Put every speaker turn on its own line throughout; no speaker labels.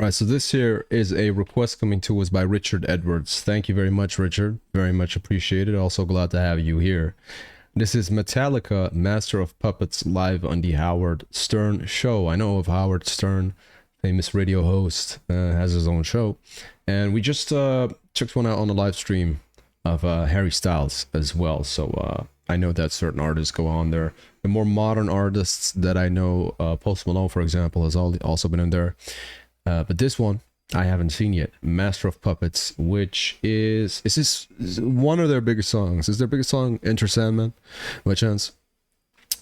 right, so this here is a request coming to us by Richard Edwards. Thank you very much, Richard. Very much appreciated. Also glad to have you here. This is Metallica, Master of Puppets, live on the Howard Stern Show. I know of Howard Stern, famous radio host, has his own show. And we just checked one out on the live stream of Harry Styles as well. So I know that certain artists go on there. The more modern artists that I know, Post Malone, for example, has also been in there. But this one, I haven't seen yet. Master of Puppets, which is this one of their biggest songs? Is their biggest song Enter Sandman, by chance?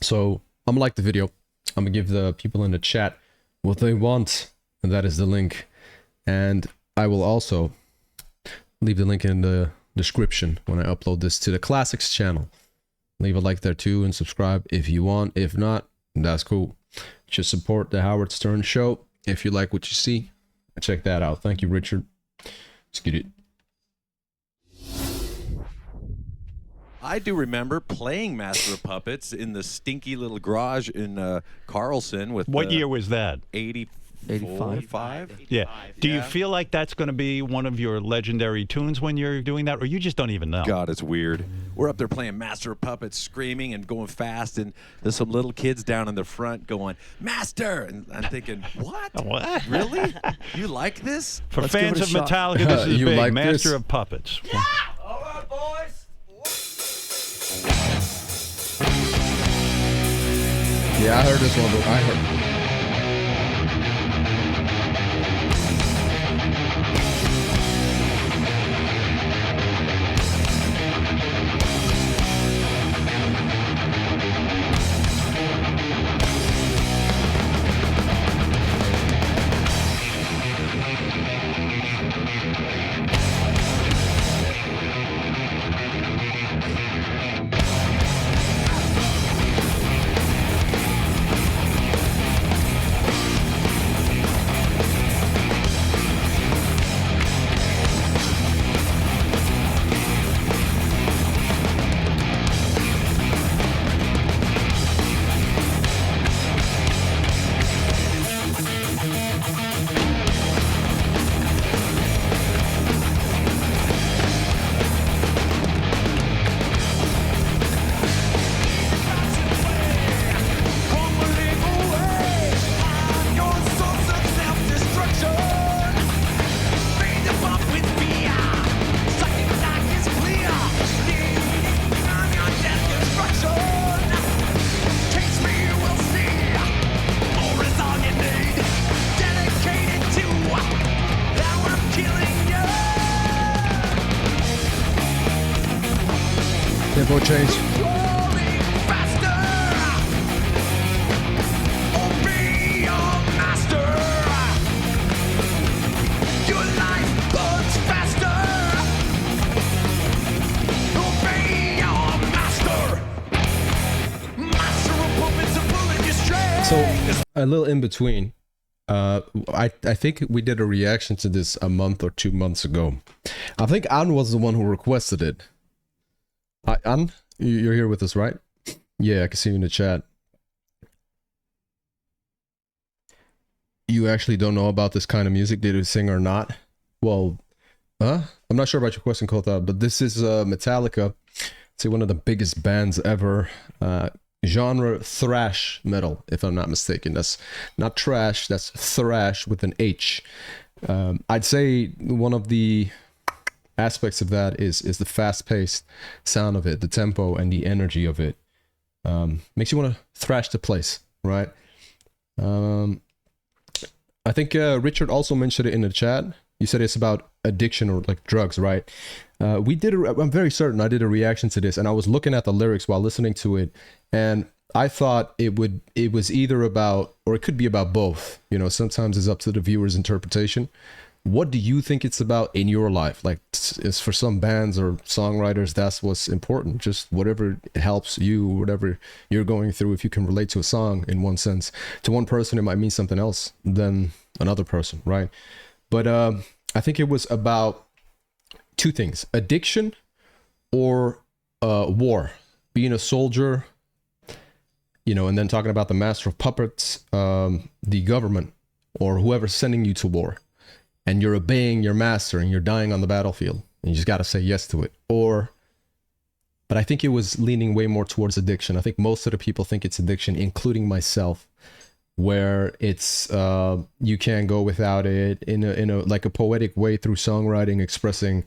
So I'm gonna like the video. I'm gonna give the people in the chat what they want, and that is the link. And I will also leave the link in the description when I upload this to the Classics channel. Leave a like there too and subscribe if you want. If not, that's cool. Just support the Howard Stern Show if you like what you see. Check that out. Thank you, Richard. Let's get it.
I do remember playing Master of Puppets in the stinky little garage in Carlson with.
What year was that?
85.
Yeah. Do you feel like that's going to be one of your legendary tunes when you're doing that, or you just don't even know?
God, it's weird. We're up there playing Master of Puppets, screaming and going fast, and there's some little kids down in the front going, "Master!" And I'm thinking, what?
What?
Really? You like this?
For
Let's give
fans
it
of
a shot.
Metallica, this is
You
big.
like
Master
this?
of Puppets.
Yeah! All right, boys.
Yeah, I heard this one, but I heard. Tempo change. So a little in between. I think we did a reaction to this a month or 2 months ago. I think An was the one who requested it. An, you're here with us, right? Yeah, I can see you in the chat. You actually don't know about this kind of music? Did it sing or not? Well, I'm not sure about your question, Kota, but this is Metallica. It's one of the biggest bands ever. Genre thrash metal, if I'm not mistaken. That's not trash, that's thrash with an H. I'd say one of the aspects of that is the fast-paced sound of it, the tempo and the energy of it. Makes you want to thrash the place, right? I think Richard also mentioned it in the chat. You said it's about addiction or like drugs, right? I'm very certain I did a reaction to this, and I was looking at the lyrics while listening to it, and I thought it was either about, or it could be about both. You know, sometimes it's up to the viewer's interpretation. What do you think it's about in your life? Like, it's for some bands or songwriters, that's what's important. Just whatever helps you, whatever you're going through. If you can relate to a song in one sense, to one person, it might mean something else than another person, right? But I think it was about two things: addiction or war, being a soldier, you know, and then talking about the master of puppets, the government, or whoever's sending you to war. and you're obeying your master and you're dying on the battlefield, and you just got to say yes to it. Or, but I think it was leaning way more towards addiction. I think most of the people think it's addiction, including myself, where it's you can't go without it, in a like a poetic way, through songwriting, expressing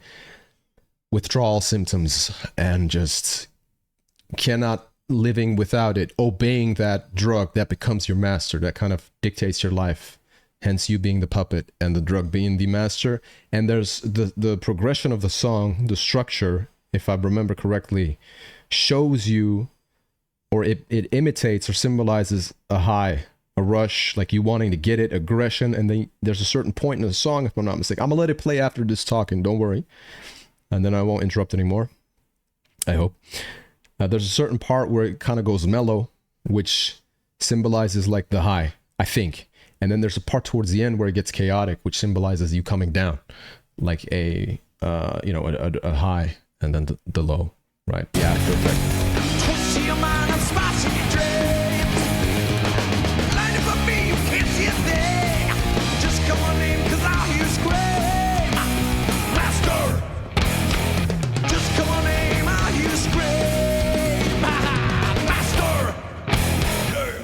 withdrawal symptoms and just cannot living without it, obeying that drug that becomes your master, that kind of dictates your life, hence you being the puppet and the drug being the master. And there's the progression of the song, the structure, if I remember correctly, shows you, or it imitates or symbolizes a high, a rush, like you wanting to get it, aggression. And then there's a certain point in the song, if I'm not mistaken, I'm gonna let it play after this talking, don't worry, and then I won't interrupt anymore, I hope. There's a certain part where it kind of goes mellow, which symbolizes like the high, I think. And then there's a part towards the end where it gets chaotic, which symbolizes you coming down, like a high, and then the low, right? Yeah, perfect.
Twist your mind, I'm smashing your dreams. Light up for me, you can't see a thing. Just come on in, 'cause I'll hear you scream. Master! Just come on in, I'll hear you scream. Master! Yeah!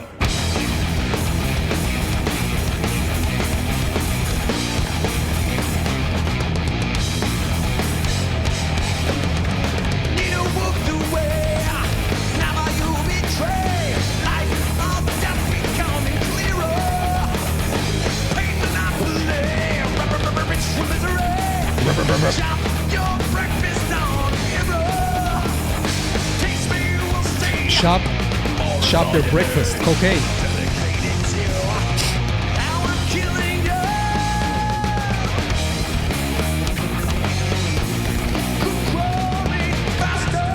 Nina walked away. Now you betray. Life of death becoming clearer. Pain monopoly. Rich from misery. Chop your breakfast on hero. Taste me, we'll see.
Shop your breakfast, cocaine.
Dedicated to how I'm killing you. Controlling faster.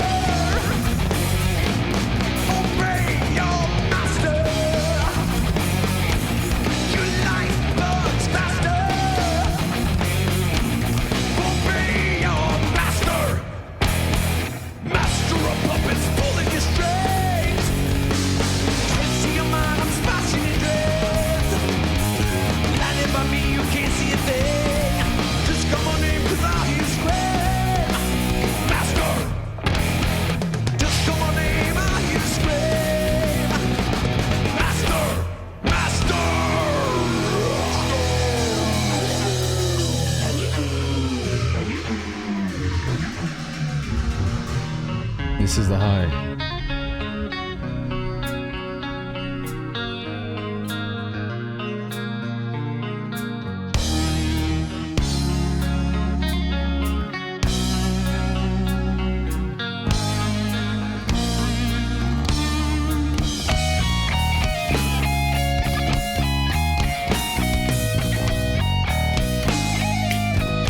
Obey your master. Your life burns faster. Obey your master. Master of puppets pulling your strings. Twisting your mind, I'm smashing your dreams. Blinded by me, you can't see a thing. Just come on in, 'cause I'll hear you scream. Master! Just come on in, I'll hear you scream. Master! Master!
This is the high.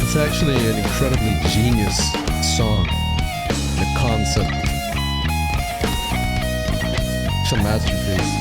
It's actually an incredibly genius song. The concept. It's a masterpiece.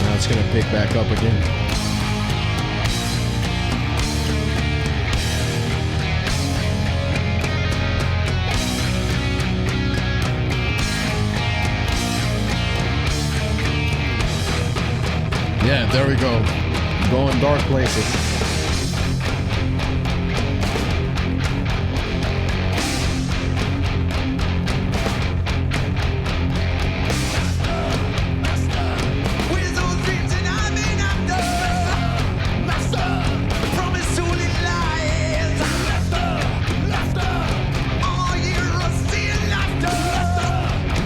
Now it's gonna pick back up again. Yeah, there we go. Going dark places.
With those dreams and I may not know. Master, promise only lies. Laughter, all year of seeing laughter.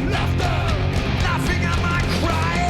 Laughing at my crying.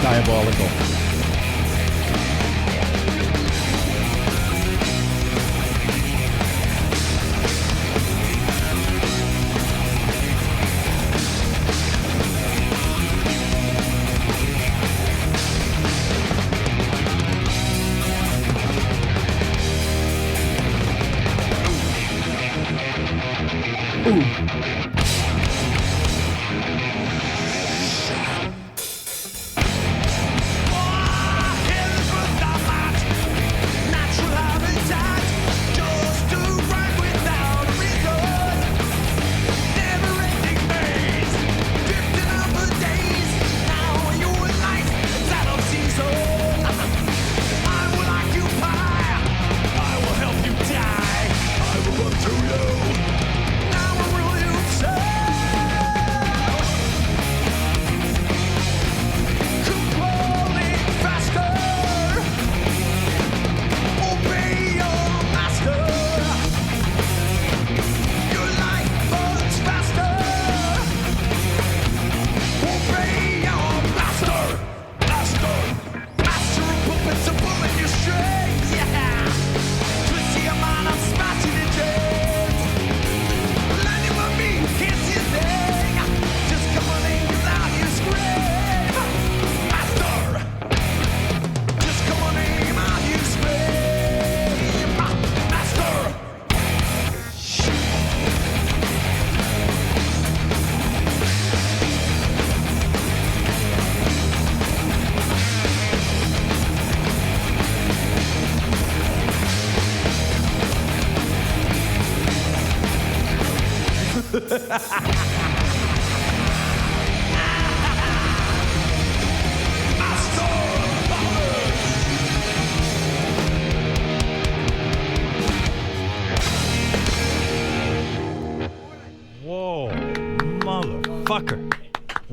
Diabolical.
Whoa, motherfucker.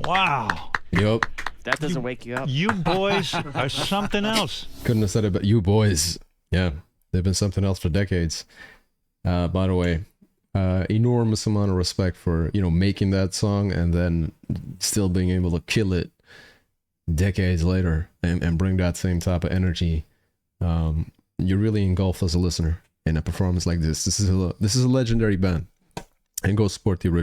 Wow.
Yup.
That doesn't wake you up.
You boys are something else.
Couldn't have said it, but you boys. Yeah, they've been something else for decades. By the way, enormous amount of respect for, you know, making that song and then still being able to kill it decades later and bring that same type of energy. You're really engulfed as a listener in a performance like this. This is a legendary band. And go support the original.